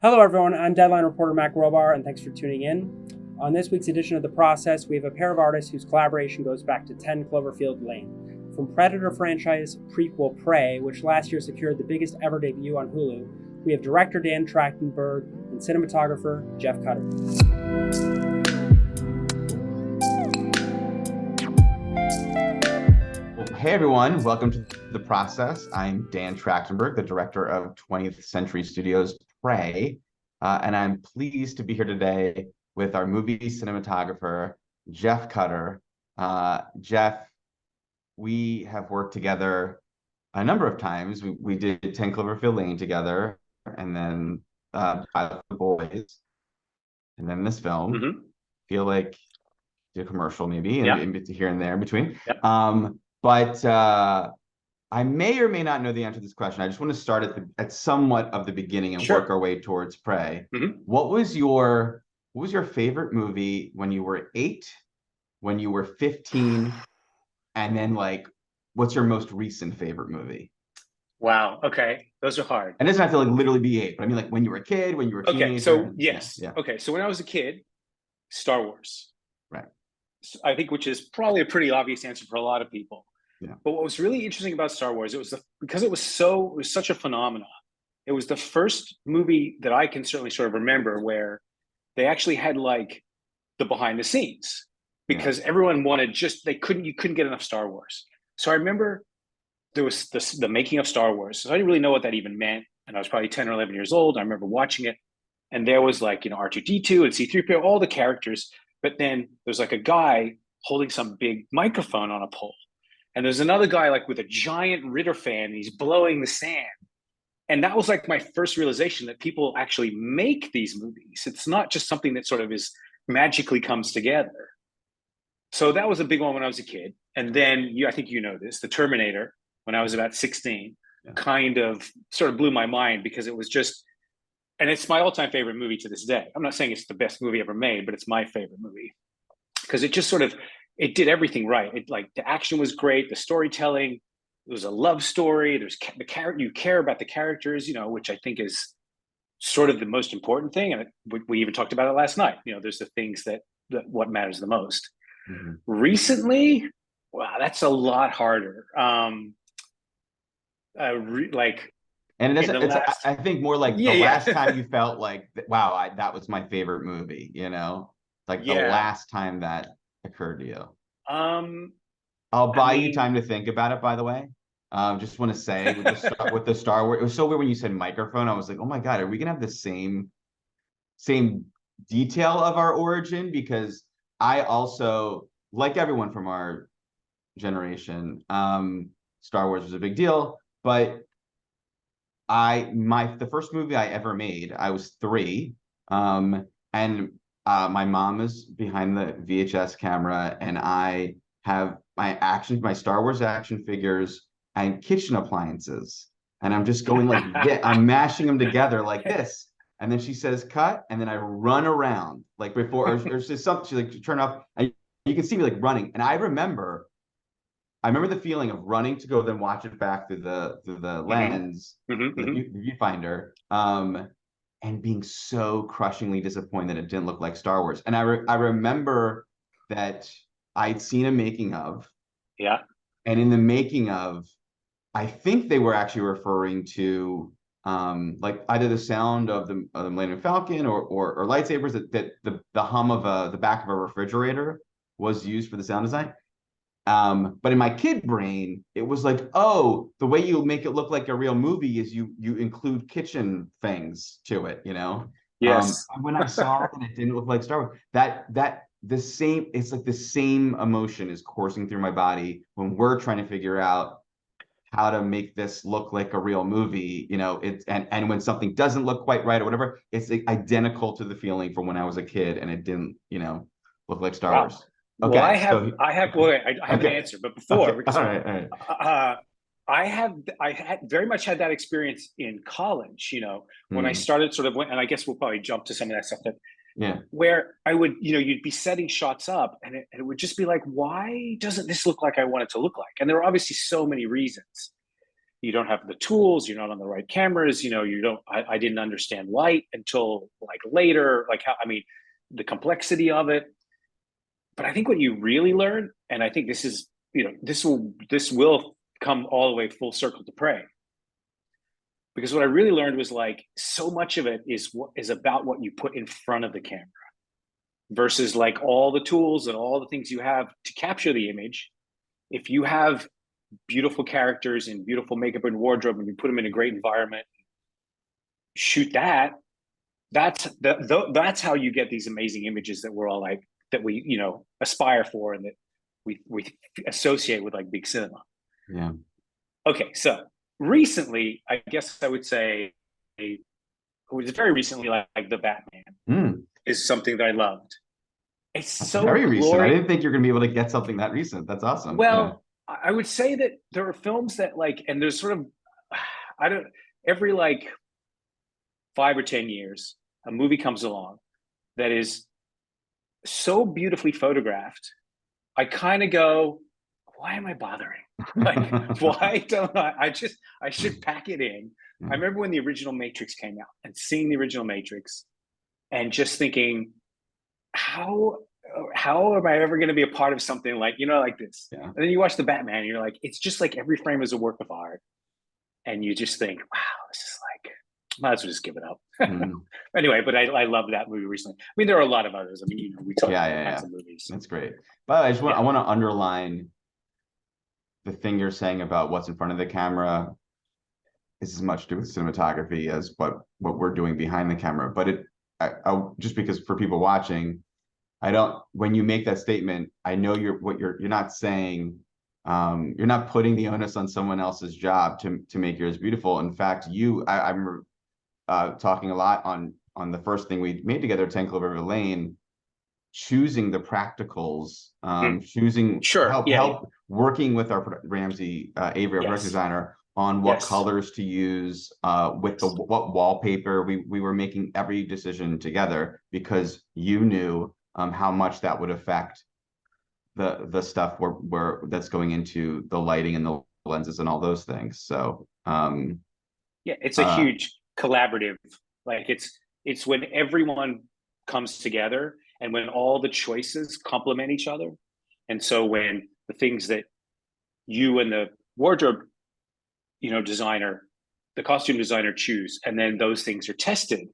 Hello, everyone. I'm Deadline reporter Mac Robar, and thanks for tuning in. On this week's edition of The Process, we have a pair of artists whose collaboration goes back to 10 Cloverfield Lane. From Predator franchise prequel Prey, which last year secured the biggest ever debut on Hulu, we have director Dan Trachtenberg and cinematographer Jeff Cutter. Hey everyone, welcome to The Process. I'm Dan Trachtenberg, the director of 20th Century Studios' Prey, and I'm pleased to be here today with our movie cinematographer, Jeff Cutter. Jeff, we have worked together a number of times. We did 10 Cloverfield Lane together, and then Pilot for the Boys, and then this film. Mm-hmm. Feel like did a commercial maybe, and Yeah. here and there in between. Yeah. But I may or may not know the answer to this question. I just want to start at somewhat of the beginning and Sure. work our way towards Prey. Mm-hmm. What was your favorite movie when you were 8, when you were 15, and then what's your most recent favorite movie? Wow. Okay. Those are hard. And it doesn't have to literally be 8, but I mean when you were a kid, when you were a Okay. teenager. So yes. Yeah. Okay. So when I was a kid, Star Wars. Right. I think, which is probably a pretty obvious answer for a lot of people. Yeah. But what was really interesting about Star Wars, because it was such a phenomenon. It was the first movie that I can certainly sort of remember where they actually had the behind the scenes, because everyone wanted you couldn't get enough Star Wars. So I remember there was the making of Star Wars. So I didn't really know what that even meant. And I was probably 10 or 11 years old. I remember watching it. And there was R2D2 and C3PO, all the characters. But then there's a guy holding some big microphone on a pole. And there's another guy with a giant Ritter fan, and he's blowing the sand. And that was my first realization that people actually make these movies. It's not just something that sort of is magically comes together. So that was a big one when I was a kid. And then I think you know this, the Terminator, when I was about 16, kind of sort of blew my mind, because it was just, and it's my all-time favorite movie to this day. I'm not saying it's the best movie ever made, but it's my favorite movie because it just it did everything right. The action was great, the storytelling, it was a love story. There's the character, you care about the characters, which I think is sort of the most important thing. And we even talked about it last night. There's the things that what matters the most. Mm-hmm. Recently, wow, that's a lot harder. And it doesn't. I think more the last time you felt wow, that was my favorite movie. The last time that occurred to you. I'll buy you time to think about it. By the way, just want to say with the Star Wars, it was so weird when you said microphone. I was like, oh my god, are we gonna have the same detail of our origin? Because I also, like everyone from our generation, Star Wars was a big deal, but the first movie I ever made, I was 3, and my mom is behind the VHS camera, and I have my Star Wars action figures and kitchen appliances, and I'm just going I'm mashing them together like this, and then she says cut, and then I run around before, or she's something, she turn off, and you can see me running, and I remember the feeling of running to go then watch it back through the lens, the viewfinder, and being so crushingly disappointed that it didn't look like Star Wars. And I remember that I'd seen a making of, and in the making of, I think they were actually referring to either the sound of the Millennium Falcon or lightsabers, that the hum of the back of a refrigerator was used for the sound design. But in my kid brain, it was oh, the way you make it look like a real movie is you include kitchen things to it, Yes. When I saw it and it didn't look like Star Wars, it's the same emotion is coursing through my body when we're trying to figure out how to make this look like a real movie, and when something doesn't look quite right or whatever, it's identical to the feeling from when I was a kid and it didn't, look like Star Wars. Okay, well, I have an answer, but before, okay. All right. I had very much had that experience in college, when I started and I guess we'll probably jump to some of that stuff where I would, you'd be setting shots up, and it would just be why doesn't this look like I want it to look like? And there are obviously so many reasons. you don't have the tools, you're not on the right cameras, you don't, I didn't understand light until like later, like how, I mean, the complexity of it. But I think what you really learn, and I think this is, this will come all the way full circle to Prey. Because what I really learned was like so much of it is about what you put in front of the camera versus like all the tools and all the things you have to capture the image. If you have beautiful characters and beautiful makeup and wardrobe and you put them in a great environment, shoot that, that's how you get these amazing images that we're all like, that we aspire for and that we associate with like big cinema. Yeah. Okay, so recently, I guess I would say it was very recently, like the Batman is something that I loved. It's That's so very recent. I didn't think you're going to be able to get something that recent. That's awesome. Well, yeah. I would say that there are films that like, and there's sort of, every like 5 or 10 years, a movie comes along that is so beautifully photographed. I kind of go, why am I bothering? Like, why don't I should pack it in. I remember when the original Matrix came out and seeing the original Matrix and just thinking, how am I ever going to be a part of something like, like this? Yeah. And then you watch the Batman and you're like, it's just like every frame is a work of art. And you just think, wow, this is like, might as well just give it up. Anyway, but I love that movie recently. I mean, there are a lot of others. I mean, we talk about kinds of movies. That's great. But I want to underline the thing you're saying about what's in front of the camera is as much to do with cinematography as what we're doing behind the camera. But I just because for people watching, when you make that statement, I know you're not saying, you're not putting the onus on someone else's job to make yours beautiful. In fact, I remember talking a lot on the first thing we made together, 10 Cloverfield Lane, choosing the practicals, choosing help working with our Ramsey Avery, our production designer, on what colors to use, with what wallpaper. We were making every decision together because you knew how much that would affect the stuff where that's going into the lighting and the lenses and all those things. So it's a huge collaborative, like it's when everyone comes together and when all the choices complement each other. And so when the things that you and the wardrobe designer, the costume designer choose, and then those things are tested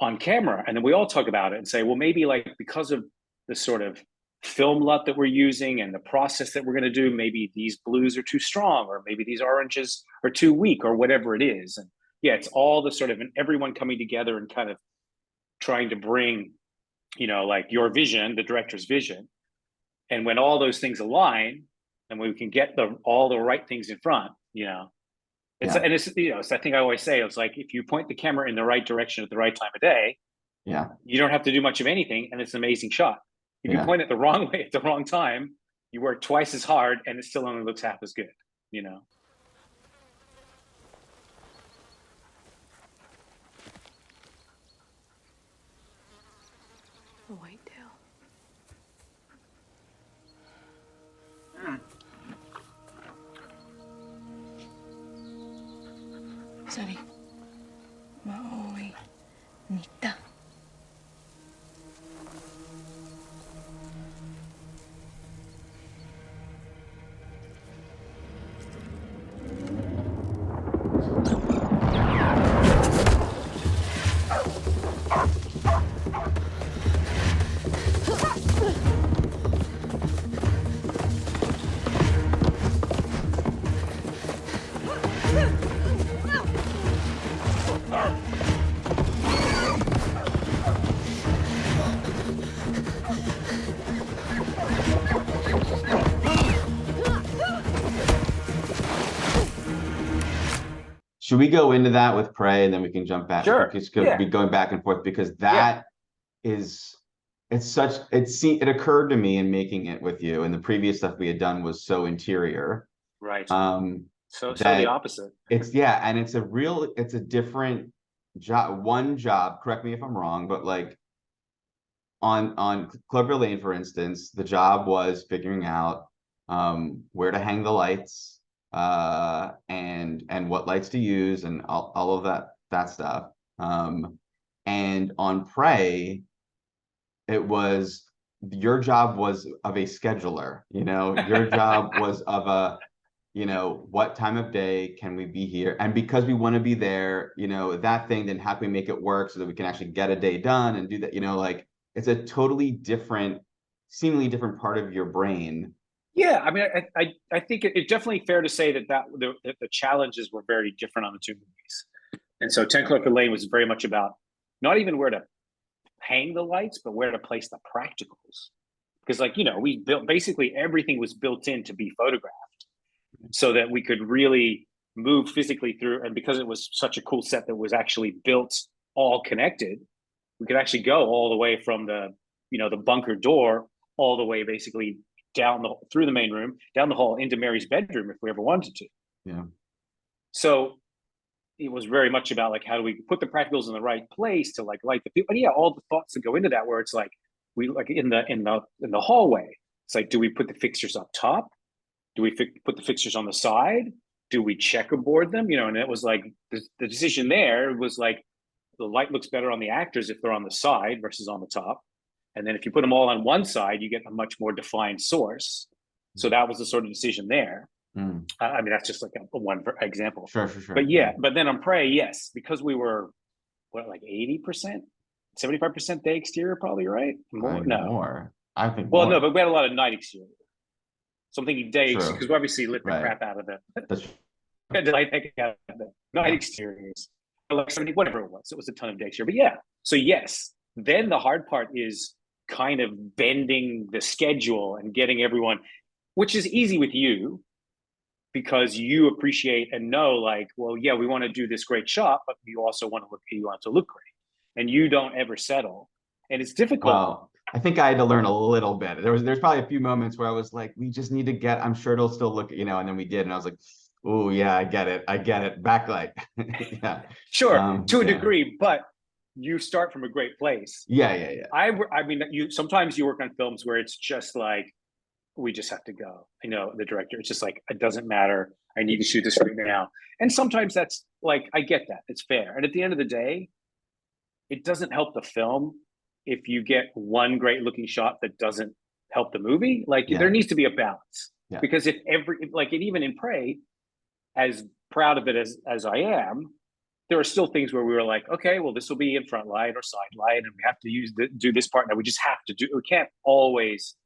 on camera, and then we all talk about it and say, well, maybe like because of the sort of film LUT that we're using and the process that we're going to do, maybe these blues are too strong, or maybe these oranges are too weak, or whatever it is. And it's all the sort of everyone coming together and kind of trying to bring, like your vision, the director's vision. And when all those things align and we can get all the right things in front, it's, and it's, it's, I think I always say, it's like, if you point the camera in the right direction at the right time of day, you don't have to do much of anything. And it's an amazing shot. If you point it the wrong way at the wrong time, you work twice as hard and it still only looks half as good, A whitetail. Sorry. Maui. Nita. Should we go into that with Prey and then we can jump back? Sure. It's going to be going back and forth because that is, it occurred to me in making it with you, and the previous stuff we had done was so interior. Right. So the opposite. And it's a different job. One job, correct me if I'm wrong, but like on Clover Lane, for instance, the job was figuring out where to hang the lights, and and what lights to use and all of that stuff. And on Prey, it was, your job was of a scheduler, your job was of a, what time of day can we be here? And because we want to be there, that thing, then how can we make it work so that we can actually get a day done and do that, like it's a totally different, seemingly different part of your brain. Yeah, I mean, I think it's definitely fair to say that the challenges were very different on the two movies. And so 10 Cloverfield Lane was very much about not even where to hang the lights, but where to place the practicals. Because we built, basically everything was built in to be photographed so that we could really move physically through. And because it was such a cool set that was actually built all connected, we could actually go all the way from the bunker door all the way basically through the main room, down the hall into Mary's bedroom if we ever wanted to. Yeah. So it was very much about how do we put the practicals in the right place to light the people. And yeah, all the thoughts that go into that, where it's we in the hallway. It's do we put the fixtures up top? Do we put the fixtures on the side? Do we checkerboard them? And it was the decision there was the light looks better on the actors if they're on the side versus on the top. And then if you put them all on one side, you get a much more defined source. So that was the sort of decision there. Mm. I mean, that's just one example. Sure. But but then on Prey, yes, because we were 80%, 75% day exterior, probably, right? More. I think. Well, more. no, but we had a lot of night exterior. So I'm thinking day because we obviously lit the Right. crap out of That's the night exteriors. 70, whatever it was. It was a ton of day exterior. But yeah, so yes, then the hard part is kind of bending the schedule and getting everyone, which is easy with you because you appreciate and know well, yeah, we want to do this great shot, but you also want it to look great, and you don't ever settle, and it's difficult. Well, I think I had to learn a little bit. There's probably a few moments where I was we just need to get, I'm sure it'll still look, and then we did, and I was oh yeah, I get it, backlight. Yeah, sure, to a degree, but you start from a great place. Yeah. I mean, sometimes you work on films where it's just we just have to go. The director, it's just it doesn't matter. I need to shoot this right now. And sometimes that's I get that. It's fair. And at the end of the day, it doesn't help the film if you get one great looking shot that doesn't help the movie. There needs to be a balance. Yeah. Because if even in Prey, as proud of it as I am, there are still things where we were okay, well, this will be in front light or side light, and we have to do this part. Now we just have to do. We can't always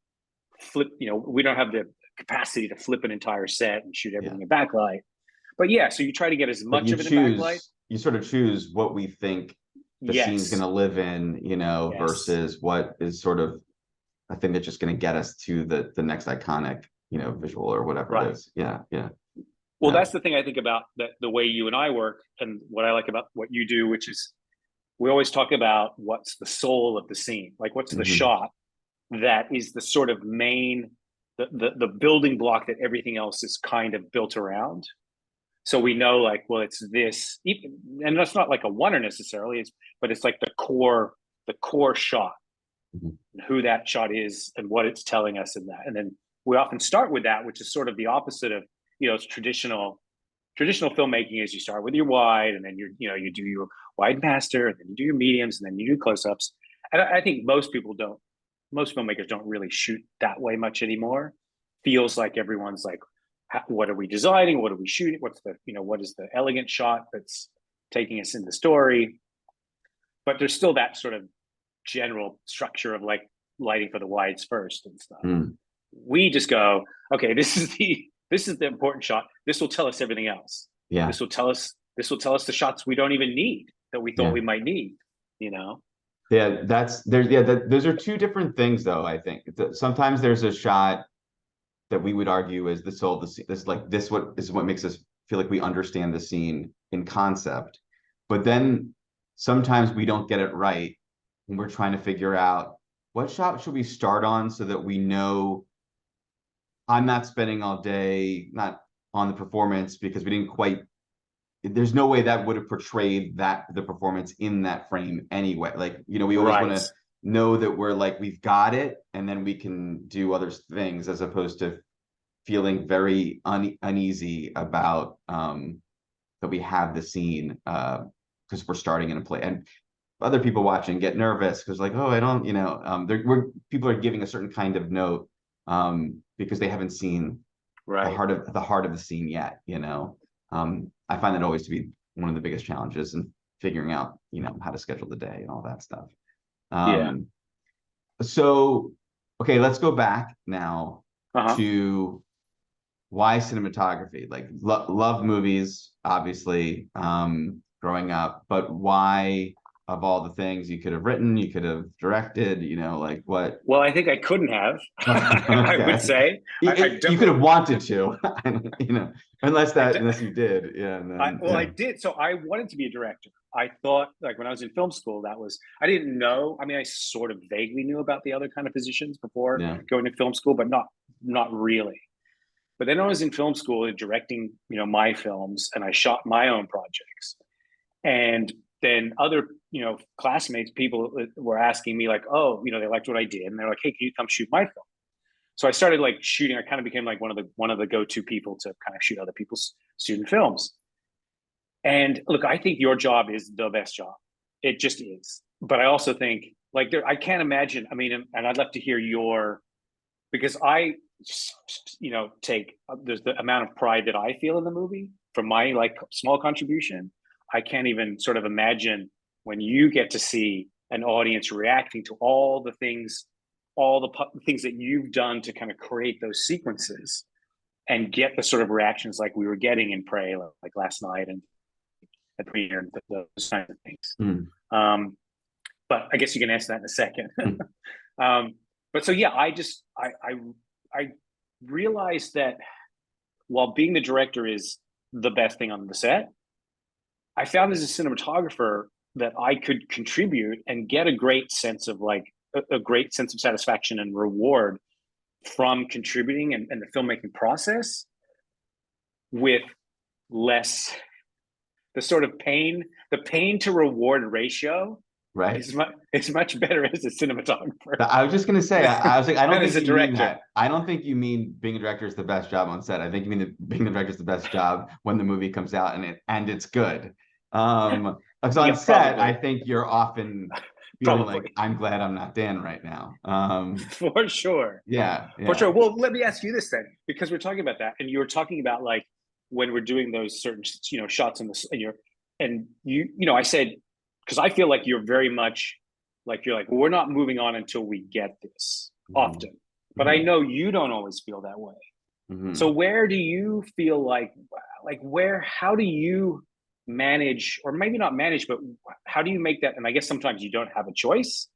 flip. We don't have the capacity to flip an entire set and shoot everything in backlight. But yeah, so you try to get as much of it in backlight. You sort of choose what we think the scene's going to live in, versus what is sort of a thing that's just going to get us to the next iconic, visual or whatever it is. Yeah. Well, that's the thing I think about the way you and I work, and what I like about what you do, which is we always talk about what's the soul of the scene, what's the shot that is the sort of main, the building block that everything else is kind of built around. So we know well, it's this, and that's not a oneer necessarily, but it's the core shot, and who that shot is and what it's telling us in that. And then we often start with that, which is sort of the opposite of, it's traditional filmmaking is you start with your wide, and then you do your wide master, and then you do your mediums, and then you do close-ups. And I think most filmmakers don't really shoot that way much anymore. Feels like everyone's what are we designing? What are we shooting? What's the, what is the elegant shot that's taking us in the story? But there's still that sort of general structure of lighting for the wides first and stuff. We just go, okay, this is the important shot. This will tell us everything else. Yeah. This will tell us the shots we don't even need that we thought we might need, Yeah, those are two different things though, I think. Sometimes there's a shot that we would argue is the soul of the scene. This is what makes us feel like we understand the scene in concept. But then sometimes we don't get it right when we're trying to figure out what shot should we start on so that we know I'm not spending all day not on the performance because we didn't quite, there's no way that would have portrayed the performance in that frame anyway. We always want to know that we're we've got it, and then we can do other things, as opposed to feeling very uneasy about that we have the scene, because we're starting in a play, and other people watching get nervous because like, oh, I don't, people are giving a certain kind of note, because they haven't seen Right. the heart of the scene yet. I find that always to be one of the biggest challenges in figuring out, how to schedule the day and all that stuff. Yeah. So, okay, let's go back now Uh-huh. to why cinematography. Like, love movies, obviously, growing up, but why, of all the things you could have written, you could have directed, like what? Well, I think I couldn't have. I would Okay. say You could have wanted to, unless I you did. Yeah. And then, I did. So I wanted to be a director. I thought, like, when I was in film school, I didn't know. I mean, I sort of vaguely knew about the other kind of positions before yeah. going to film school, but not really. But then I was in film school directing, my films, and I shot my own projects. And then other, classmates, people were asking me like, oh, they liked what I did, and they're like, hey, can you come shoot my film? So I started like shooting. I kind of became like one of the go-to people to kind of shoot other people's student films. And look, I think your job is the best job. It just is. But I also think like I can't imagine. I mean, and I'd love to hear because I, take there's the amount of pride that I feel in the movie from my like small contribution. I can't even sort of imagine when you get to see an audience reacting to all the things that you've done to kind of create those sequences and get the sort of reactions like we were getting in Prey, like last night and at premiere and those kinds of things. But I guess you can answer that in a second. But so yeah, I realized that while being the director is the best thing on the set, I found as a cinematographer that I could contribute and get a great sense of a great sense of satisfaction and reward from contributing and the filmmaking process with less the sort of the pain to reward ratio. Right. It's much better as a cinematographer. I was just gonna say, I was like, I don't think you mean that. I don't think you mean being a director is the best job on set. I think you mean that being the director is the best job when the movie comes out and it's good. Because on set, I think you're often feeling like, I'm glad I'm not Dan right now. For sure. Yeah. For sure. Well, let me ask you this then, because we're talking about that, and you were talking about like when we're doing those certain shots in the and I said, because I feel like you're very much like well, we're not moving on until we get this often. But I know you don't always feel that way. So where do you feel like how do you manage, or maybe not manage, but how do you make that? And I guess sometimes you don't have a choice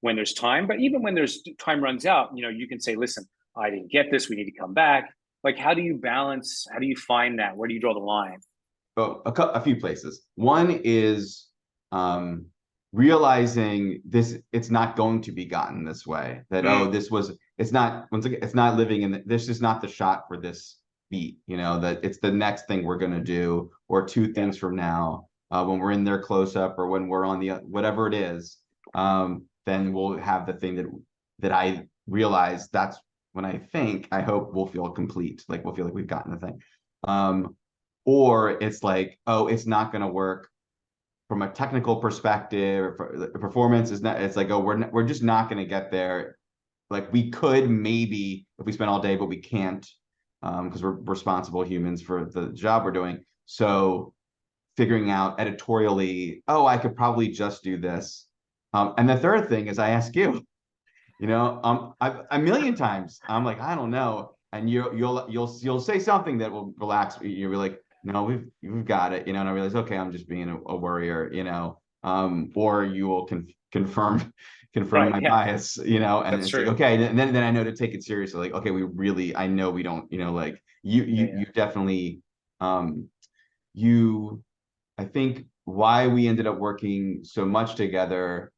when there's time, but even when there's time runs out, you can say, listen, I didn't get this, we need to come back. Like, how do you find that? Where do you draw the line? Oh, a few places. One is realizing it's not going to be gotten this way, that it's not living in this is not the shot for this beat, that it's the next thing we're going to do, or two things from now, when we're in their close-up, or when we're on the whatever it is, then we'll have the thing that I realize that's when I hope we'll feel complete, like we'll feel like we've gotten the thing. Or it's like, oh, it's not going to work from a technical perspective, or performance is not. It's like, oh, we're just not going to get there. Like, we could maybe if we spent all day, but we can't, because we're responsible humans for the job we're doing. So figuring out editorially, oh, I could probably just do this. And the third thing is I ask you, a million times I'm like, I don't know, and you'll say something that will relax me. You'll be like, no, we've got it, and I realize, okay, I'm just being a worrier, or you will confirm my bias, and That's it's true. like, okay, and then I know to take it seriously, like, okay, I know we don't, like you definitely, I think why we ended up working so much together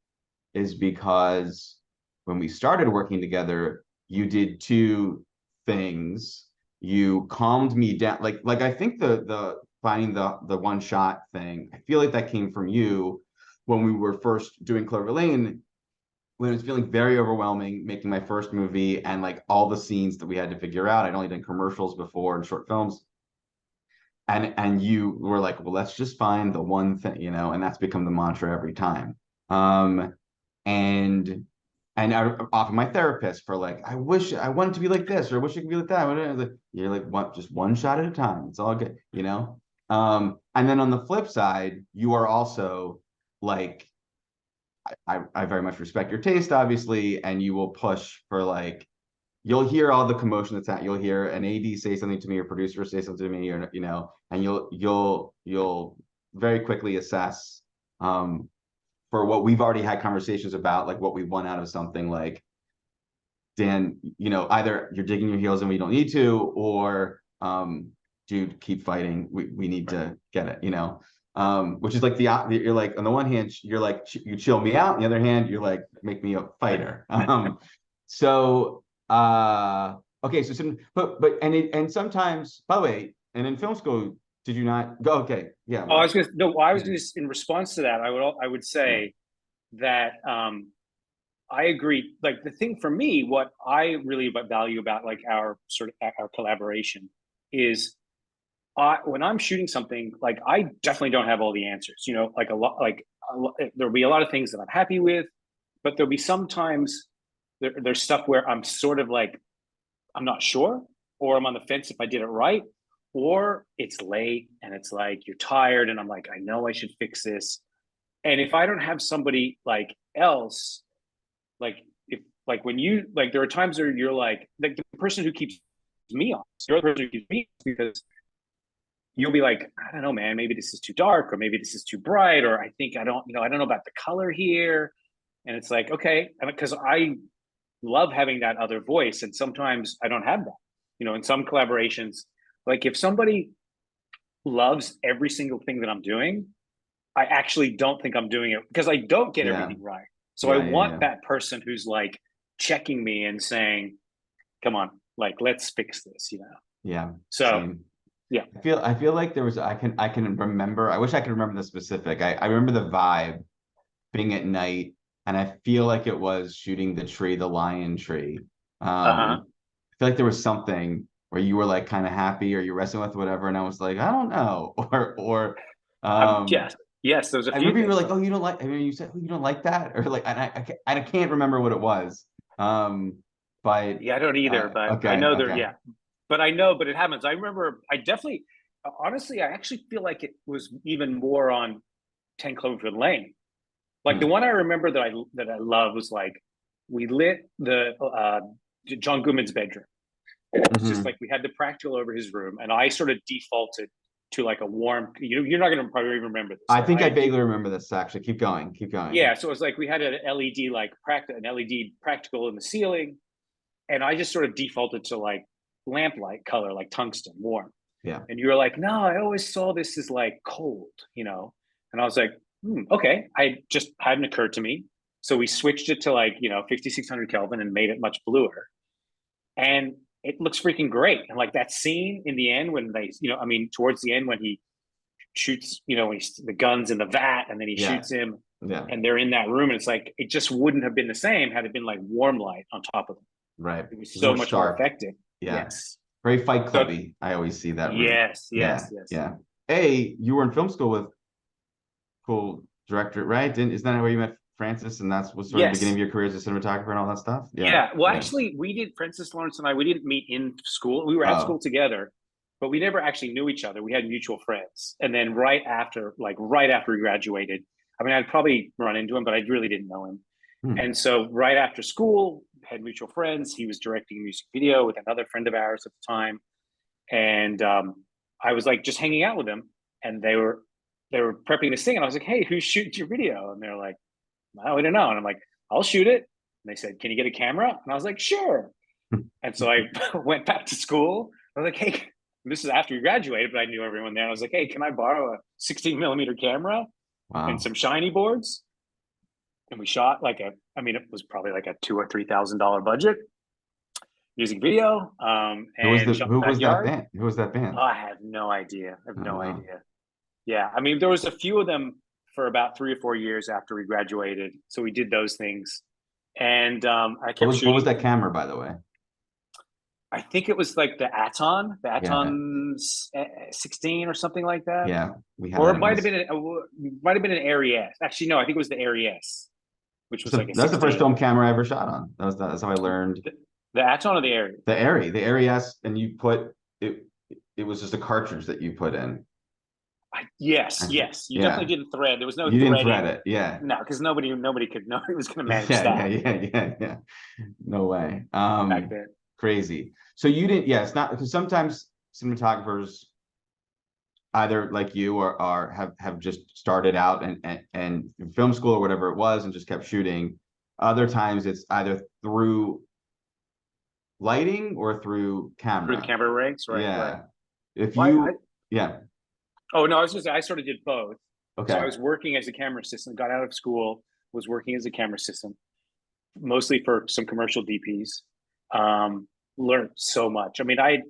is because when we started working together, you did two things. You calmed me down. Like I think the finding the one shot thing, I feel like that came from you when we were first doing Clover Lane, when it was feeling very overwhelming, making my first movie, and like all the scenes that we had to figure out. I'd only done commercials before and short films. and you were like, well, let's just find the one thing, and that's become the mantra every time. And often my therapist for like, I wish I wanted to be like this, or I wish I could be like that. You're like, what? Just one shot at a time. It's all good, And then on the flip side, you are also like, I very much respect your taste, obviously, and you will push for like, you'll hear all the commotion that's at. You'll hear an AD say something to me, or producer say something to me, or and you'll very quickly assess for what we've already had conversations about, like what we want out of something. Like, Dan, either you're digging your heels and we don't need to, or dude, keep fighting. We need to get it, which is like you're like, on the one hand, you're like, you chill me out. On the other hand, you're like, make me a fighter. So, okay. So, and sometimes, by the way, and in film school, did you not go? Okay. Yeah. Oh, I was just in response to that. I would say that, I agree. Like, the thing for me, what I really value about like our collaboration is, when I'm shooting something, like, I definitely don't have all the answers, like there'll be a lot of things that I'm happy with, but there'll be sometimes there's stuff where I'm sort of like, I'm not sure, or I'm on the fence if I did it right, or it's late and it's like, you're tired and I'm like, I know I should fix this. And if I don't have somebody like else, like, if like when you like, there are times where you're like the person who keeps me honest, you're the person who keeps me honest, because you'll be like, I don't know, man, maybe this is too dark, or maybe this is too bright, or I think I don't know about the color here. And it's like, okay, because I love having that other voice, and sometimes I don't have that. In some collaborations, like if somebody loves every single thing that I'm doing, I actually don't think I'm doing it because I don't get everything right. So I want that person who's like checking me and saying, come on, like, let's fix this, Yeah. So same. yeah. I feel like there was, I can remember, I wish I could remember the specific. I remember the vibe being at night, and I feel like it was shooting the lion tree. I feel like there was something where you were like kind of happy, or you're wrestling with whatever, and I was like, I don't know, yes, there's a I few remember you were things. like, oh, you don't like, I mean, you said, oh, you don't like that, or like, and I can't remember what it was. But Yeah, I don't either, but okay, I know okay. but it happens. I remember, honestly, I actually feel like it was even more on 10 Cloverfield Lane. Like, the one I remember that I love was like, we lit the John Goodman's bedroom. And it was just like, we had the practical over his room, and I sort of defaulted to like a warm. You're not going to probably remember this. I think I vaguely remember this. Actually, keep going. Yeah, so it was like we had an LED practical in the ceiling, and I just sort of defaulted to like lamplight color, like tungsten, warm. Yeah. And you were like, no, I always saw this as like cold, And I was like, okay. I just hadn't occurred to me. So we switched it to like, 5,600 Kelvin and made it much bluer. And it looks freaking great. And like that scene in the end when they, towards the end when he shoots, when the gun's in the vat and then he shoots him. Yeah. And they're in that room, and it's like, it just wouldn't have been the same had it been like warm light on top of them. Right. It was so much more effective. Yeah. Yes. Very Fight Clubby. I always see that. Yes. Yeah. You were in film school with cool director, right? Isn't that where you met Francis, and that's was sort of the beginning of your career as a cinematographer and all that stuff? Yeah. Well, actually, we did, Francis Lawrence and I, we didn't meet in school. We were at school together, but we never actually knew each other. We had mutual friends. And then right after we graduated, I mean, I'd probably run into him, but I really didn't know him. And so right after school, had mutual friends. He was directing a music video with another friend of ours at the time. And I was like just hanging out with them, and they were prepping this thing. And I was like, hey, who's shooting your video? And they're like, oh, we don't know. And I'm like, I'll shoot it. And they said, can you get a camera? And I was like, sure. And so I went back to school. I was like, hey, this is after we graduated, but I knew everyone there. I was like, hey, can I borrow a 16 millimeter camera and some shiny boards? And we shot it was probably like a $2,000 or $3,000 budget music video. Who was that band? Who was that band? Oh, I have no idea. Idea. Yeah. I mean, there was a few of them for about 3 or 4 years after we graduated. So we did those things. And I kept shooting. What was that camera, by the way? I think it was like the Aton 16 or something like that. Yeah, we had Or that it in might have this. been an Aries. Actually, no, I think it was the Aries, which was So like a that's the 16. first film camera I ever shot on. That's how I learned The Aton or the Aries? the Arri S, and you put it. It was just a cartridge that you put in. Yes. You Yeah, definitely didn't thread. There was no you didn't threading. thread it. Yeah, No, because nobody could know who was going to manage yeah, that yeah. No way. back then. Crazy. So you didn't. Yeah, it's not because sometimes cinematographers either like you or have just started out and film school or whatever it was and just kept shooting. Other times it's either through lighting or through Through the camera. camera rigs, right? Yeah. If Well, you, yeah. oh no, I was just I sort of did both. So I Okay. was working as a camera assistant, got out of school, was working as a camera assistant, mostly for some commercial DPs. Learned so much. I mean, I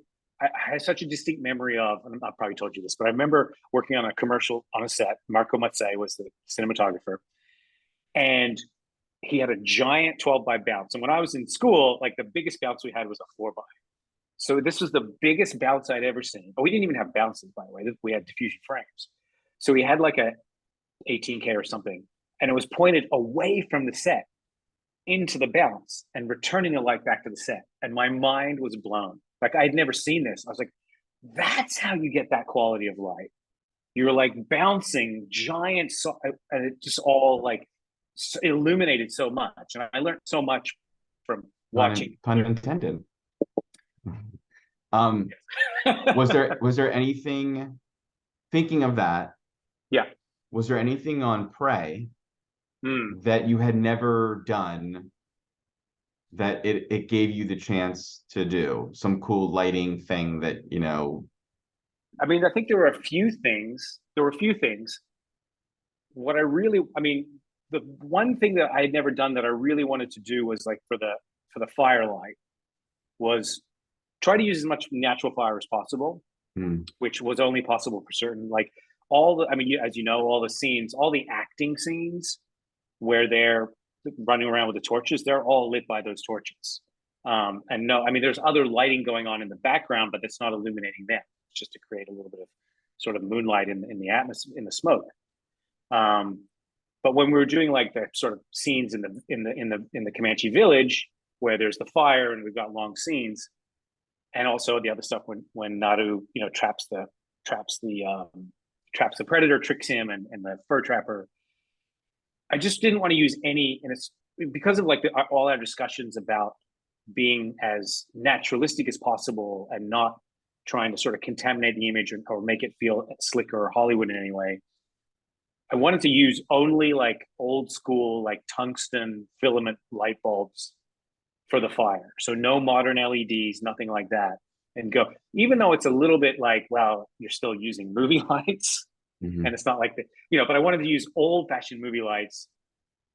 had such a distinct memory of, and I probably told you this, but I remember working on a commercial on a set. Marco Mazzei was the cinematographer, and he had a giant 12 by bounce. And when I was in school, like the biggest bounce we had was a 4 by. So this was the biggest bounce I'd ever seen. But we didn't even have bounces, by the way. We had diffusion frames. So he had like a 18K or something, and it was pointed away from the set into the bounce and returning the light back to the set. And my mind was blown. Like I'd never seen this. I was like, that's how you get that quality of light. You're like bouncing giant, and it just all like illuminated so much. And I learned so much from watching. Pun intended. Was there anything, thinking of that? Yeah. Was there anything on Prey that you had never done that it gave you the chance to do some cool lighting thing that, you know? I mean, I think there were a few things. What I really, I mean, the one thing that I had never done that I really wanted to do was like for the Firelight was try to use as much natural fire as possible, which was only possible for certain, like all the, I mean, as you know, all the scenes, all the acting scenes where they're running around with the torches, they're all lit by those torches. And no, I mean, there's other lighting going on in the background, but it's not illuminating them. It's just to create a little bit of sort of moonlight in the atmosphere, in the smoke. But when we were doing like the sort of scenes in the Comanche village where there's the fire and we've got long scenes, and also the other stuff when Naru, you know, traps the predator, tricks him, and the fur trapper. I just didn't want to use any, and it's because of like all our discussions about being as naturalistic as possible and not trying to sort of contaminate the image or make it feel slicker or Hollywood in any way. I wanted to use only like old school, like tungsten filament light bulbs for the fire. So no modern LEDs, nothing like that. And go, even though it's a little bit like, well, you're still using movie lights. And it's not like that, you know, but I wanted to use old fashioned movie lights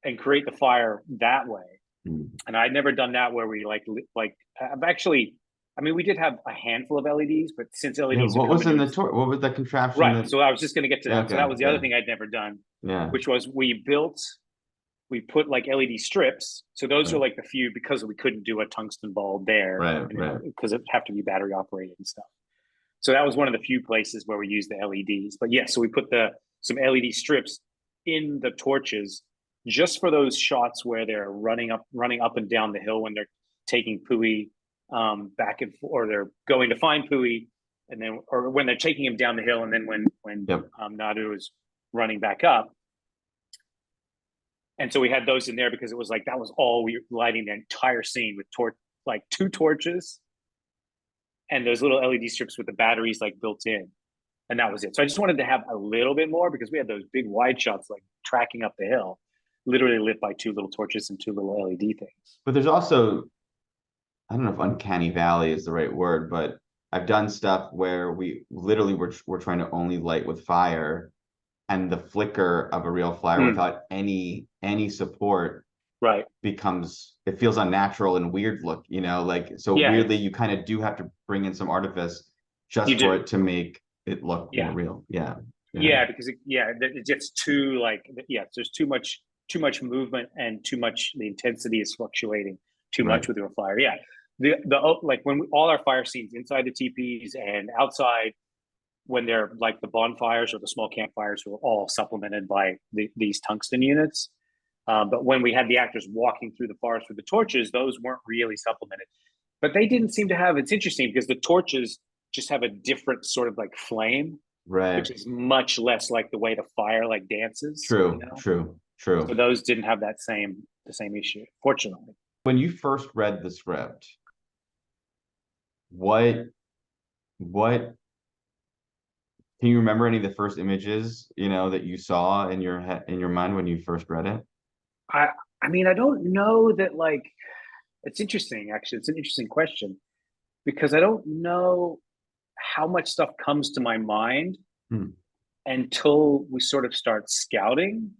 and create the fire that way. And I'd never done that where we I've actually, I mean, we did have a handful of LEDs, but since LEDs, what was in the what was the contraption? Right. So I was just going to get to that. Okay, so that was the other thing I'd never done. Yeah. Which was we put like LED strips. So those are like the few, because we couldn't do a tungsten bulb there. Right. Because it have to be battery operated and stuff. So that was one of the few places where we used the LEDs. But yeah, so we put some LED strips in the torches just for those shots where they're running up and down the hill when they're taking Pui back and forth, or they're going to find Pui, and then, or when they're taking him down the hill, and then when Nadu is running back up. And so we had those in there because it was like that was all we were lighting the entire scene with like 2 torches and those little LED strips with the batteries like built in, and that was it. So I just wanted to have a little bit more because we had those big wide shots like tracking up the hill, literally lit by 2 little torches and 2 little LED things. But there's also, I don't know if uncanny valley is the right word, but I've done stuff where we literally we're trying to only light with fire, and the flicker of a real fire without any support becomes, it feels unnatural and weird look, you know, like, so weirdly you kind of do have to bring in some artifice just for it to make it look more real. Because it gets too like, there's too much movement and too much, the intensity is fluctuating too much with your fire. like when all our fire scenes inside the teepees and outside, when they're like the bonfires or the small campfires, were all supplemented by these tungsten units. But when we had the actors walking through the forest with the torches, those weren't really supplemented. But they didn't seem to have. It's interesting because the torches just have a different sort of like flame, Right. which is much less like the way the fire like dances. True. So those didn't have the same issue, fortunately. When you first read the script, what can you remember any of the first images, that you saw in your head, in your mind when you first read it? I mean, I don't know that, like, it's interesting, actually. It's an interesting question because I don't know how much stuff comes to my mind until we sort of start scouting.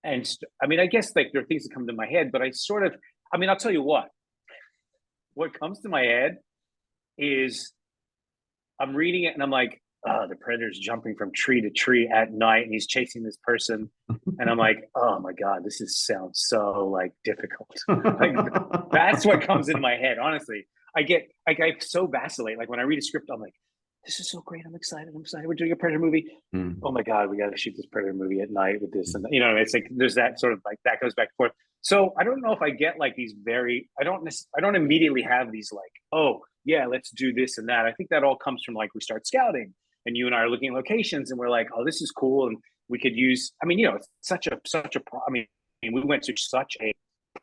And I mean, I guess like there are things that come to my head, but I'll tell you what comes to my head is I'm reading it and I'm like, oh, the predator's jumping from tree to tree at night and he's chasing this person. And I'm like, oh my God, sounds so like difficult. Like that's what comes into my head, honestly. I so vacillate. Like when I read a script, I'm like, this is so great. I'm excited. We're doing a Predator movie. Oh my God, we got to shoot this Predator movie at night with this. And it's like, there's that sort of like, that goes back and forth. So I don't know if I get like these I don't immediately have these like, oh yeah, let's do this and that. I think that all comes from like, we start scouting and you and I are looking at locations and we're like, oh, this is cool. And we could use, it's we went through such a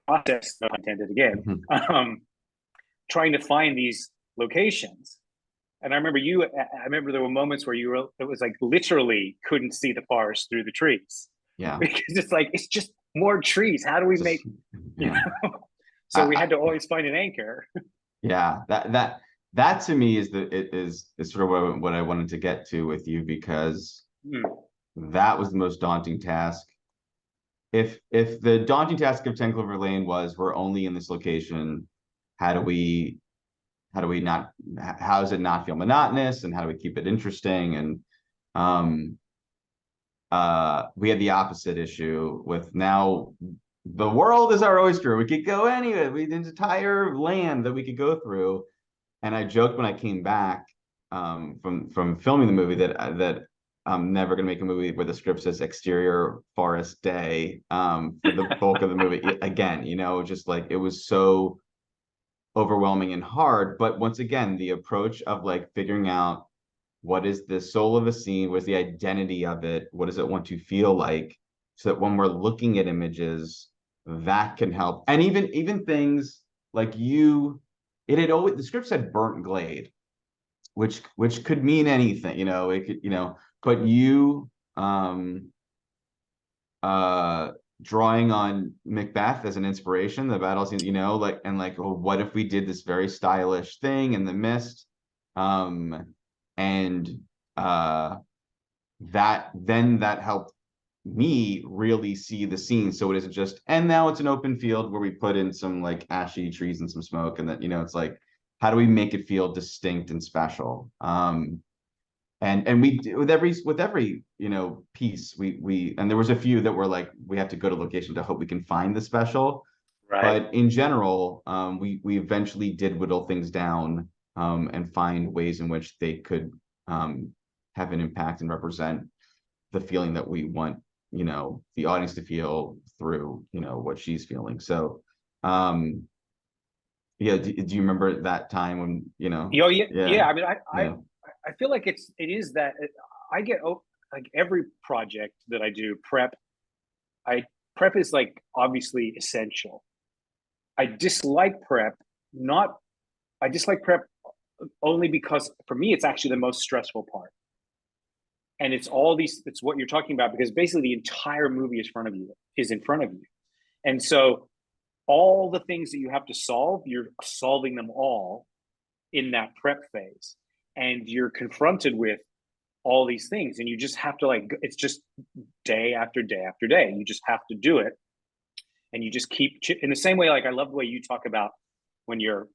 process, no intended again, trying to find these locations. And I remember there were moments where it was like literally couldn't see the forest through the trees. Yeah. Because it's just more trees. How do we make, So we had to always find an anchor. Yeah. That to me is sort of what I wanted to get to with you, because that was the most daunting task. If the daunting task of 10 Clover Lane was we're only in this location, how does it not feel monotonous, and how do we keep it interesting? And we had the opposite issue with, now the world is our oyster. We could go anywhere. We had an entire land that we could go through. And I joked when I came back from filming the movie that I'm never going to make a movie where the script says exterior forest day for the bulk of the movie again. Just like it was so overwhelming and hard. But once again, the approach of like figuring out what is the soul of a scene, what is the identity of it, what does it want to feel like, so that when we're looking at images, that can help. And even things like the script said burnt glade, which could mean anything, it could, but you drawing on Macbeth as an inspiration, the battle scene, well, what if we did this very stylish thing in the mist? That helped me really see the scene, so it isn't just, and now it's an open field where we put in some like ashy trees and some smoke, and that it's like, how do we make it feel distinct and special? And we, with every piece, we and there was a few that were like, we have to go to location to hope we can find the special, right? But in general, we eventually did whittle things down and find ways in which they could have an impact and represent the feeling that we want the audience to feel through what she's feeling. So do you remember that time when Yeah. I feel like it is that I get like every project that I do, prep is like obviously essential. I dislike prep only because for me it's actually the most stressful part. And it's what you're talking about, because basically the entire movie is in front of you. And so all the things that you have to solve, you're solving them all in that prep phase. And you're confronted with all these things, and you just have to it's just day after day after day. You just have to do it. And you just keep in the same way. Like, I love the way you talk about when you're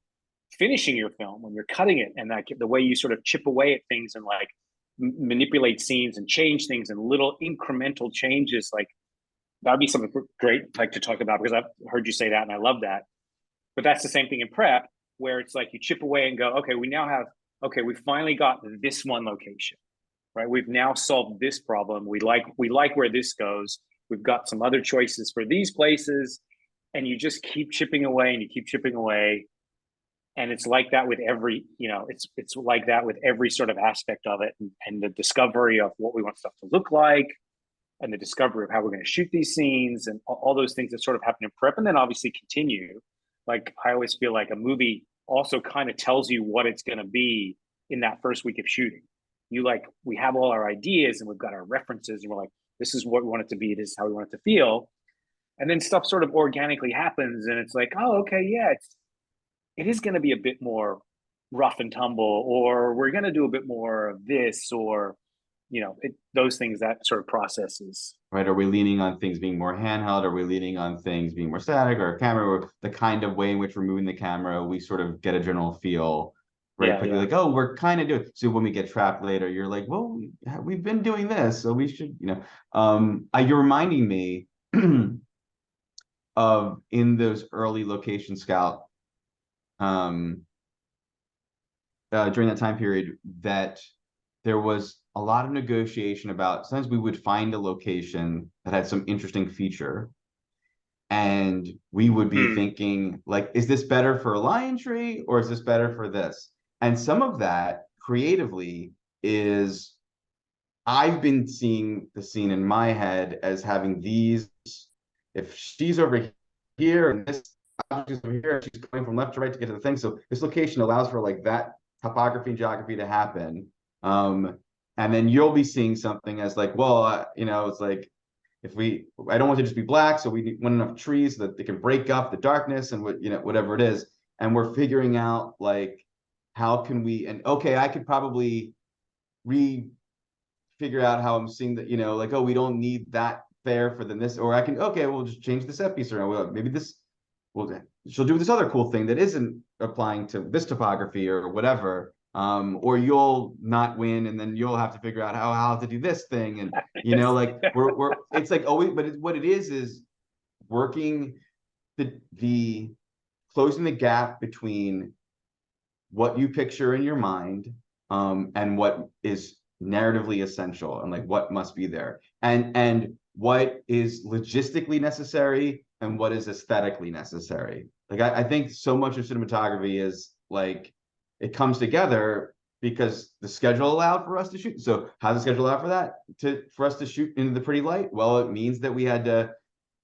finishing your film, when you're cutting it, and like the way you sort of chip away at things and like manipulate scenes and change things and little incremental changes. Like that'd be something great like to talk about, because I've heard you say that and I love that. But that's the same thing in prep. where it's like you chip away and go, okay, we finally got this one location, right? We've now solved this problem. We like where this goes. We've got some other choices for these places, and you just keep chipping away and you keep chipping away. And it's like that with every, it's like that with every sort of aspect of it, and the discovery of what we want stuff to look like, and the discovery of how we're going to shoot these scenes, and all those things that sort of happen in prep, and then obviously continue. Like, I always feel like a movie also kind of tells you what it's going to be in that first week of shooting. We have all our ideas and we've got our references, and we're like, this is what we want it to be, this is how we want it to feel. And then stuff sort of organically happens, and it's like, oh, okay, yeah, it is going to be a bit more rough and tumble, or we're going to do a bit more of this, or those things, that sort of process is right. Are we leaning on things being more handheld? Are we leaning on things being more static, or a camera, or the kind of way in which we're moving the camera? We sort of get a general feel very quickly, like, oh, we're kind of doing. So when we get trapped later, you're like, well, we've been doing this, so we should, you're reminding me of in those early location scout during that time period, that there was a lot of negotiation about, sometimes we would find a location that had some interesting feature, and we would be thinking, like, is this better for a lion tree, or is this better for this? And some of that creatively is, I've been seeing the scene in my head as having these, if she's over here and this object is over here, she's going from left to right to get to the thing. So this location allows for like that topography and geography to happen. And then you'll be seeing something as like, well, it's like, I don't want to just be black, so we want enough trees so that they can break up the darkness and whatever it is. And we're figuring out, like, how can we, and okay, I could probably figure out how I'm seeing that, like, oh, we don't need that there for this, or I can, okay, we'll just change the set piece around. Well, maybe she'll do this other cool thing that isn't applying to this topography or whatever. Or you'll not win, and then you'll have to figure out how to do this thing, and like we're it's like always, but what it is working the closing the gap between what you picture in your mind, and what is narratively essential, and like what must be there, and what is logistically necessary, and what is aesthetically necessary. Like, I think so much of cinematography is like, it comes together because the schedule allowed for us to shoot. So how does the schedule allow for that? For us to shoot into the pretty light? Well, it means that we had to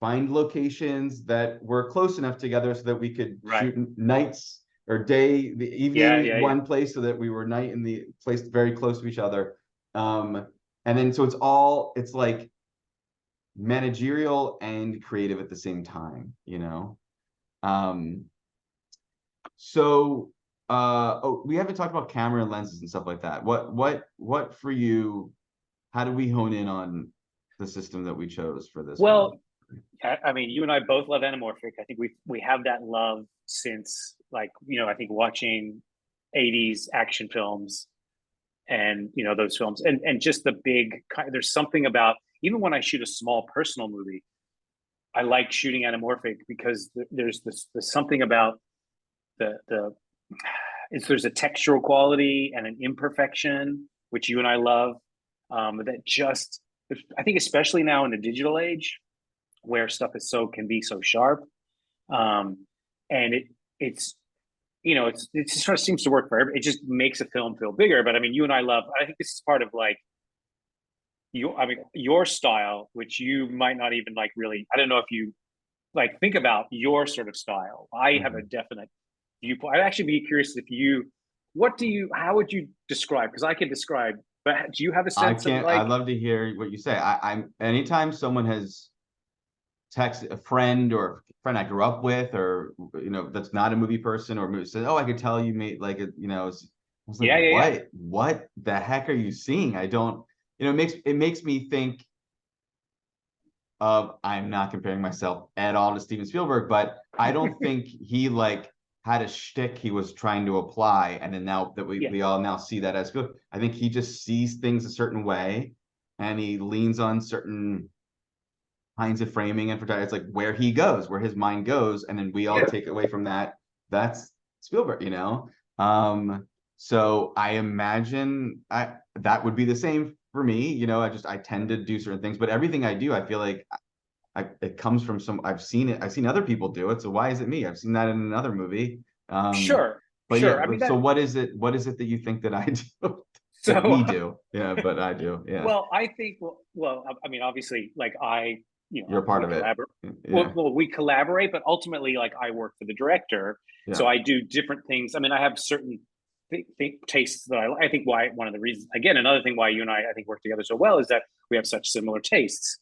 find locations that were close enough together so that we could shoot nights or day, the evening, one place, so that we were night in the place very close to each other. And then so it's like managerial and creative at the same time, So we haven't talked about camera and lenses and stuff like that. What for you, how do we hone in on the system that we chose for this well one? I mean, you and I both love anamorphic. I think we have that love since, like, I think watching 80s action films, and those films, and just the big, there's something about, even when I shoot a small personal movie, I like shooting anamorphic, because there's something about there's a textural quality and an imperfection, which you and I love, that just, I think, especially now in the digital age, where stuff can be so sharp, and it just sort of seems to work for everybody. It just makes a film feel bigger. But I mean, you and I think this is part of, like, your style, which you might not even like really. I don't know if you like think about your sort of style. I have a definite viewpoint. I'd actually be curious how would you describe? Because I can describe, but do you have a sense of, like? I'd love to hear what you say. I'm anytime someone has texted a friend or a friend I grew up with, or that's not a movie person, or says, oh, I could tell you made like it, I was like, what the heck are you seeing? I don't, it makes me think of, I'm not comparing myself at all to Steven Spielberg, but I don't think he like had a shtick he was trying to apply, and then now that we all now see that as Spielberg. I think he just sees things a certain way, and he leans on certain kinds of framing and photography. It's like where he goes, where his mind goes, and then we all take away from that. That's Spielberg, you know? So I imagine that would be the same for me, you know. I tend to do certain things, but everything I do, I feel like it comes from I've seen other people do it, so why is it me? I've seen that in another movie. Sure, But sure. yeah, I mean so that. what is it that you think that I do? That So we do? Yeah, but I do. Yeah. well, I think well, I mean, obviously, like You're a part we of it. collaborate. Yeah. Well, we collaborate, but ultimately, like I work for the director, Yeah. so I do different things. I mean, I have certain tastes that I think why one of the reasons, again, another thing why you and I think work together so well is that we have such similar tastes.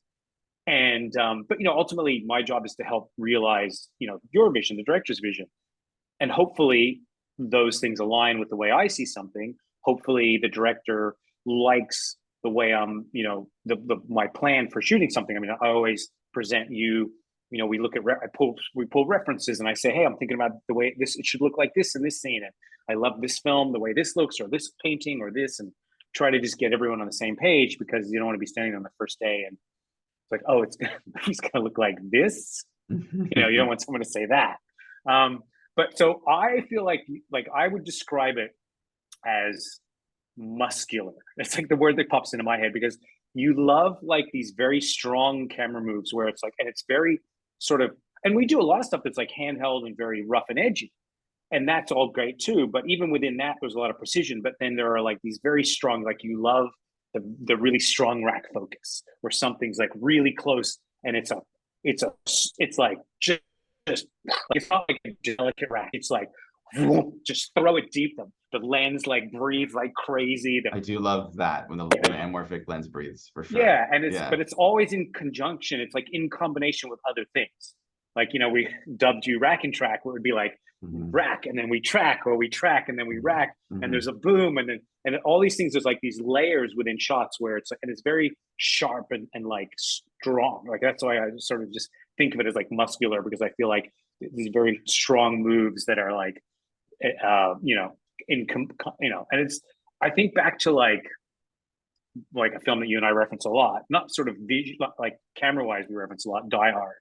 And but ultimately, my job is to help realize your vision, the director's vision, and hopefully those things align with the way I see something. Hopefully, the director likes the way I'm, the my plan for shooting something. I mean, I always present you. We look at we pull references, and I say, hey, I'm thinking about the way it should look like this in this scene, and I love this film, the way this looks, or this painting, or this, and try to just get everyone on the same page, because you don't want to be standing on the first day and it's like, oh, he's gonna look like this. You don't want someone to say that. But so I feel like I would describe it as muscular. It's like the word that pops into my head, because you love like these very strong camera moves where it's like, and it's very sort of, and we do a lot of stuff that's like handheld and very rough and edgy. And that's all great too. But even within that, there's a lot of precision. But then there are like these very strong, like you love the really strong rack focus where something's like really close and it's like just like, it's not like a delicate rack. It's like whoop, just throw it deep. The lens like breathes like crazy. I do love that when the anamorphic lens breathes, for sure. Yeah, and but it's always in conjunction. It's like in combination with other things. Like we dubbed you rack and track, where it would be like rack and then we track, or we track and then we rack, and there's a boom, and then all these things. There's like these layers within shots where it's like, and it's very sharp and like strong. Like that's why I sort of just think of it as like muscular, because I feel like these very strong moves that are like and it's, I think back to like a film that you and I reference a lot, not sort of like camera wise, we reference a lot, Die Hard.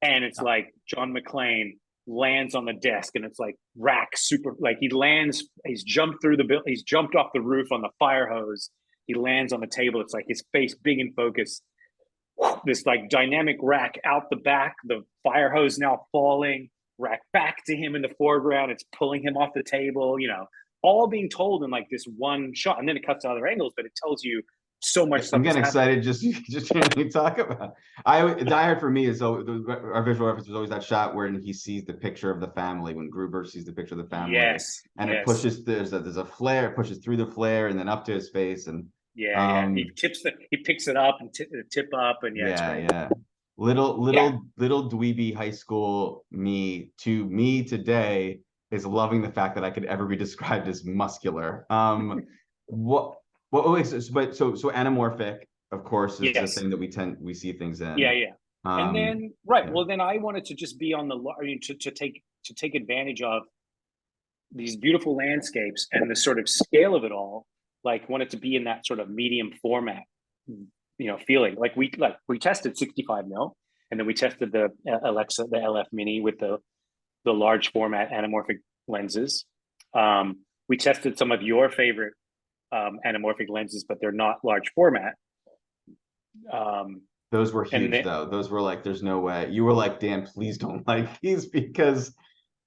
And it's like John McClane lands on the desk, and it's like rack super, like he lands, he's jumped off the roof on the fire hose, he lands on the table, it's like his face big in focus, this like dynamic rack out the back, the fire hose now falling, rack back to him in the foreground, it's pulling him off the table, all being told in like this one shot, and then it cuts to other angles, but it tells you so much stuff. I'm getting excited just hearing you talk about. Die Hard for me is our visual reference was always that shot where he sees the picture of the family, when Gruber sees the picture of the family. Yes, and it pushes, there's a flare, pushes through the flare and then up to his face, and he picks it up and tip up, and little dweeby high school me today is loving the fact that I could ever be described as muscular. So anamorphic, of course, is the thing that we see things in. And then well, then I wanted to just be on to take advantage of these beautiful landscapes and the sort of scale of it all. Like wanted to be in that sort of medium format, feeling. Like we tested 65 mil, and then we tested the Alexa, the LF Mini with the large format anamorphic lenses. We tested some of your favorite anamorphic lenses, but they're not large format. Those were huge, though. Those were like, there's no way. You were like, Dan, please don't like these, because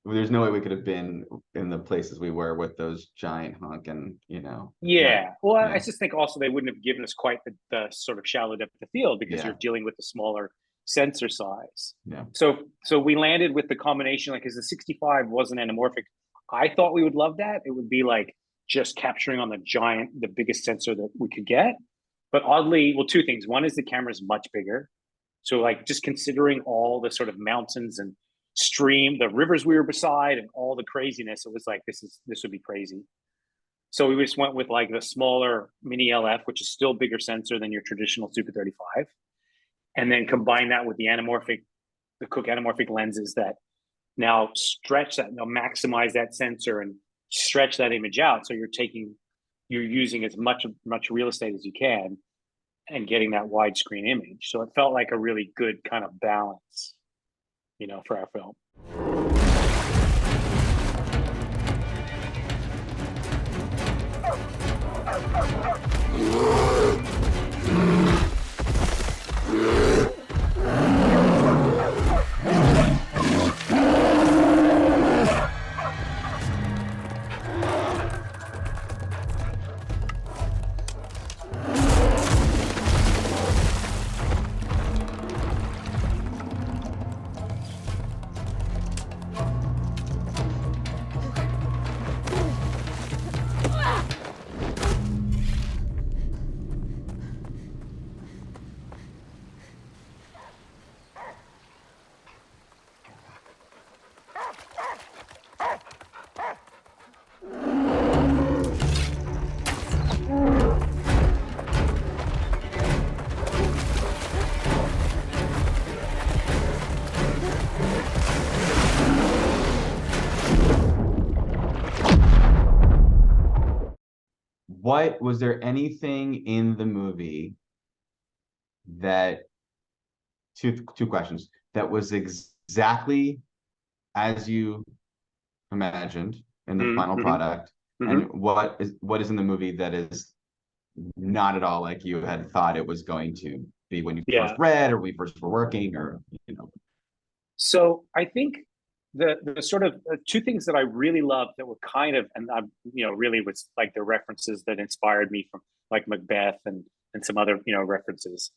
there's no way we could have been in the places we were with those giant honking, I just think also they wouldn't have given us quite the sort of shallow depth of field, because you're dealing with a smaller sensor size. So we landed with the combination, like, because the 65 wasn't anamorphic. I thought we would love that. It would be like just capturing on the biggest sensor that we could get. But oddly, well, two things. One is the camera is much bigger. So like just considering all the sort of mountains and stream, the rivers we were beside, and all the craziness, it was like, this would be crazy. So we just went with like the smaller mini LF, which is still bigger sensor than your traditional Super 35. And then combine that with the Cooke anamorphic lenses that now stretch that, maximize that sensor and stretch that image out. So you're using as much real estate as you can and getting that widescreen image. So it felt like a really good kind of balance, for our film. What was there anything in the movie that two questions that was exactly as you imagined in the final product, and what is in the movie that is not at all like you had thought it was going to be when you first read or we first were working, or So I think the sort of two things that I really loved that were kind of, and I really was like the references that inspired me from like Macbeth and some other references,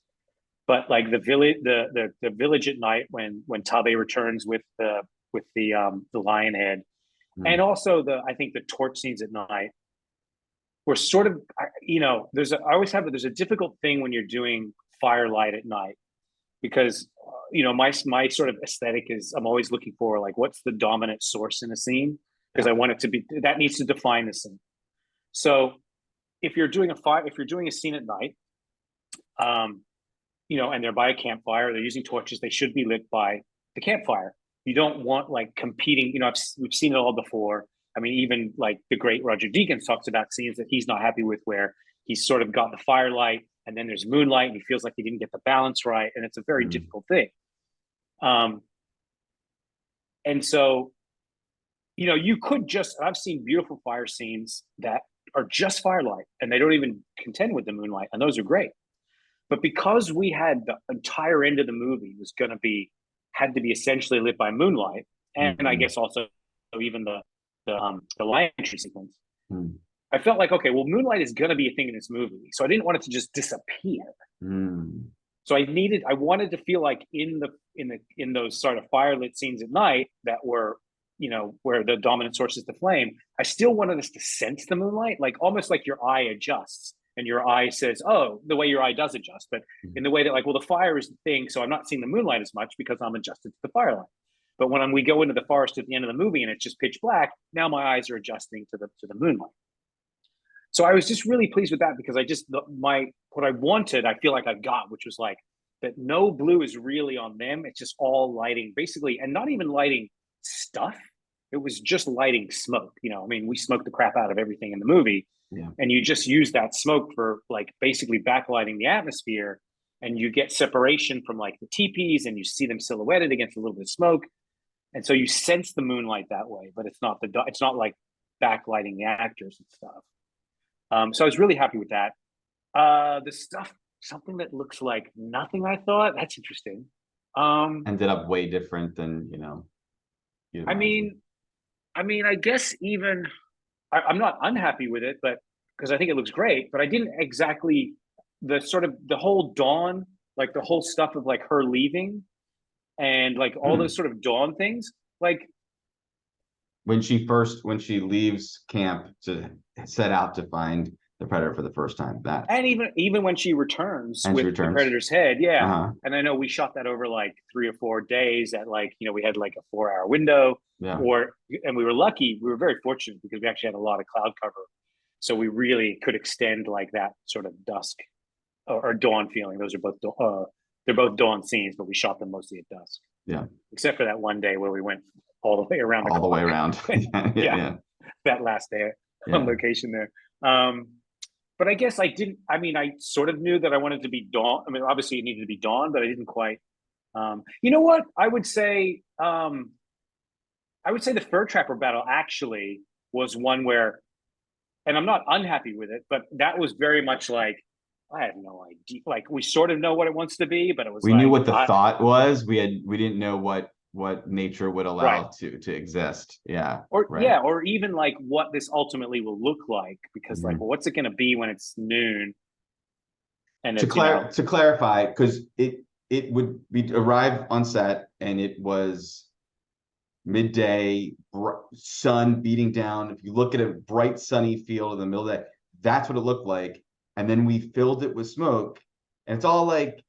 but like the village the village at night when Tabe returns with the lion head, and also I think the torch scenes at night were sort of there's a difficult thing when you're doing Firelight at night, because my sort of aesthetic is I'm always looking for like what's the dominant source in a scene, because I want it to be that needs to define the scene. So if you're doing a scene at night, and they're by a campfire, they're using torches, they should be lit by the campfire. You don't want like competing, we've seen it all before. I mean, even like the great Roger Deakins talks about scenes that he's not happy with, where he's sort of got the firelight and then there's moonlight and he feels like he didn't get the balance right. And it's a very difficult thing. And so, you could I've seen beautiful fire scenes that are just firelight and they don't even contend with the moonlight. And those are great. But because we had the entire end of the movie had to be essentially lit by moonlight, and I guess also even the lion entry sequence, I felt like, okay, well, moonlight is going to be a thing in this movie, so I didn't want it to just disappear. So I wanted to feel like in those sort of firelit scenes at night that were, where the dominant source is the flame, I still wanted us to sense the moonlight, like almost like your eye adjusts and your eye says, oh, the way your eye does adjust, but in the way that like, well, the fire is the thing, so I'm not seeing the moonlight as much because I'm adjusted to the firelight. But when we go into the forest at the end of the movie and it's just pitch black, now my eyes are adjusting to the moonlight. So I was just really pleased with that, because what I wanted, I feel like I got, which was like that no blue is really on them. It's just all lighting basically, and not even lighting stuff. It was just lighting smoke. I mean, we smoked the crap out of everything in the movie. Yeah. And you just use that smoke for like basically backlighting the atmosphere, and you get separation from like the teepees and you see them silhouetted against a little bit of smoke. And so you sense the moonlight that way, but it's not like backlighting the actors and stuff. So I was really happy with that. The stuff, something that looks like nothing, I thought, that's interesting. Ended up way different than, I mean, I guess even I'm not unhappy with it, but because I think it looks great, but I didn't exactly the whole dawn, like the whole stuff of like her leaving and like all those sort of dawn things, like when she leaves camp to set out to find the predator for the first time, that, and even when she returns the predator's head, and I know we shot that over like 3 or 4 days at like we had like a 4-hour window, and we were very fortunate because we actually had a lot of cloud cover, so we really could extend like that sort of dusk or dawn feeling. Those are both they're both dawn scenes, but we shot them mostly at dusk, except for that one day where we went all the way around the way around. That last day on location there. But I guess I sort of knew that I wanted to be dawn. I mean, obviously it needed to be dawn, but I didn't quite. You know what? I would say the fur trapper battle actually was one where and I'm not unhappy with it, but that was very much like, I have no idea. Like, we sort of know what it wants to be, but it was We like, knew what the thought was. We didn't know what nature would right. allow to exist. Yeah. Or Right. yeah, or even like what this ultimately will look like, because like, well, what's it going to be when it's noon? And To it's, you know, to clarify, because it would be arrive on set and it was midday, sun beating down. If you look at a bright sunny field in the middle of the day, that's what it looked like. And then we filled it with smoke, and it's all like,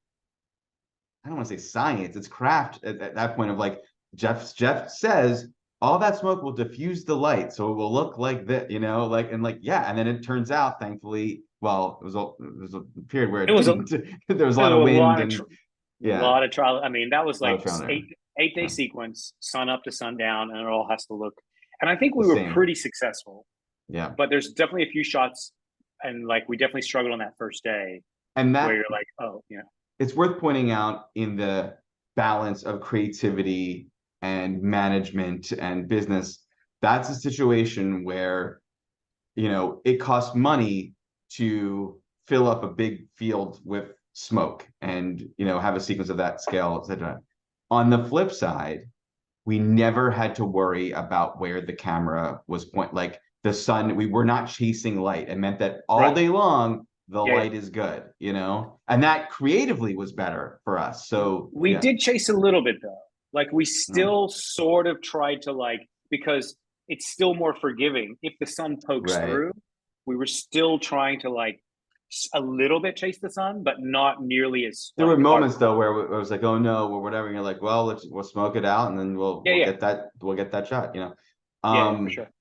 I don't want to say science, it's craft at that point of like, Jeff says all that smoke will diffuse the light, so it will look like that, you know, like, and like, yeah, and then it turns out, thankfully, well, it was a period where it was didn't. There was a a lot of wind lot of and yeah, lot of trial. I mean, that was a lot like of trial and error. 8 day Yeah. sequence, sun up to sundown, and it all has to look. And I think The we were same. pretty successful. Yeah. But there's definitely a few shots, and like, we definitely struggled on that first day, And where that, you're like, oh, yeah. it's worth pointing out, in the balance of creativity and management and business, that's a situation where, you know, it costs money to fill up a big field with smoke and, you know, have a sequence of that scale, etc. On the flip side, we never had to worry about where the camera was point, like the sun, we were not chasing light. It meant that all Right. day long the Yeah, light is good, you know, and that creatively was better for us. So we yeah. did chase a little bit though. Like, we No. still sort of tried to, like, because it's still more forgiving if the sun pokes Right. through. We were still trying to, like, a little bit chase the sun, but not nearly as There like were moments hardcore. though where it was like, oh no, or whatever, and you're like, well, we'll smoke it out and then we'll Yeah. get that shot, you know. Yeah, for sure.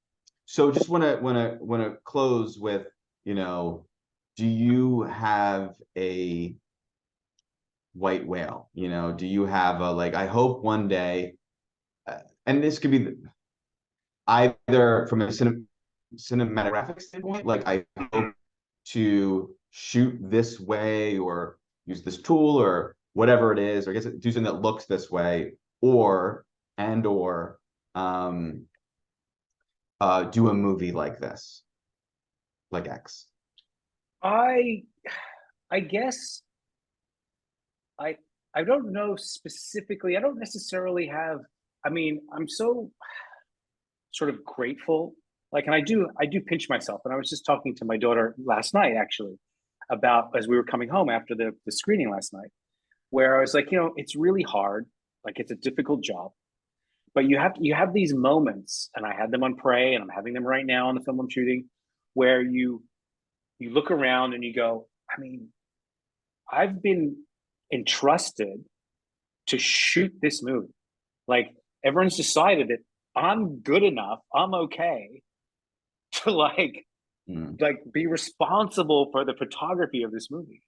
So just wanna close with, you know, do you have a white whale? You know, do you have a, like, I hope one day, and this could be either from a cinematographic standpoint, like I hope to shoot this way or use this tool or whatever it is, or I guess do something that looks this way, or or um do a movie like this, like X. I I guess I I don't know specifically. I don't necessarily have. I mean, I'm so sort of grateful. Like, and I do pinch myself. And I was just talking to my daughter last night, actually, about, as we were coming home after the screening last night, where I was like, you know, it's really hard. Like, it's a difficult job, but you have these moments, and I had them on Prey, and I'm having them right now on the film I'm shooting, where you look around and you go, I mean, I've been entrusted to shoot this movie. Like, everyone's decided that I'm good enough, I'm okay to like be responsible for the photography of this movie.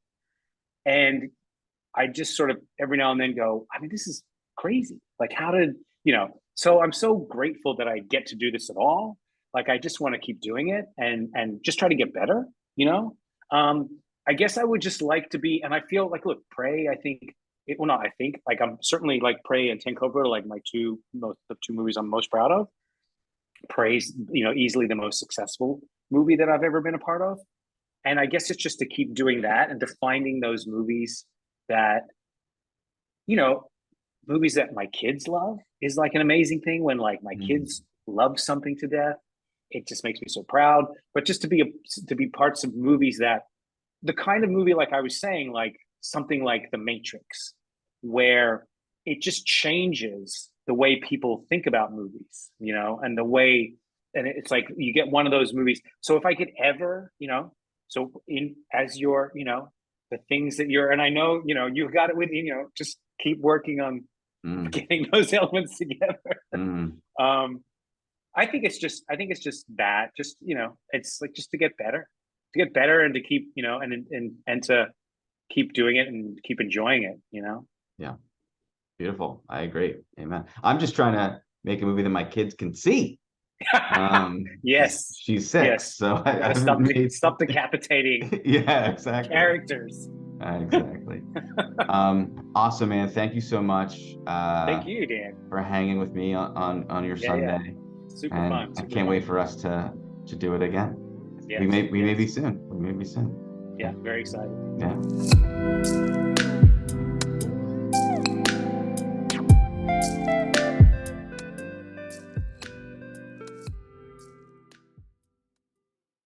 And I just sort of every now and then go, I mean, this is crazy. Like, how did, you know, so I'm so grateful that I get to do this at all. Like, I just want to keep doing it and just try to get better, you know? I guess I would just like to be, and I feel like, look, Prey, I think it, well, not, I think, like, I'm certainly, like, Prey and 10 Cobra are like the two movies I'm most proud of. Prey's, you know, easily the most successful movie that I've ever been a part of. And I guess it's just to keep doing that and to finding those movies that, you know, movies that my kids love is like an amazing thing. When like my kids love something to death, it just makes me so proud. But just to be parts of movies that, the kind of movie, like I was saying, like something like The Matrix, where it just changes the way people think about movies, you know, and the way, and it's like you get one of those movies. So if I could ever, you know, so in as your, you know, the things that you're, and I know, you know, you've got it with, you know, just keep working on getting those elements together. I think it's just that, just, you know, it's like just to get better and to keep, you know, and to keep doing it and keep enjoying it, you know? Yeah. Beautiful. I agree. Amen. I'm just trying to make a movie that my kids can see. Yes. She's 6, Yes. so I gotta stop decapitating yeah, exactly. characters. Exactly. Awesome, man. Thank you so much. Thank you, Dan, for hanging with me on your Sunday. Super and fun. I can't wait for us to do it again. Yes, we may yes. be soon. We may be soon. Yeah, very excited. Yeah.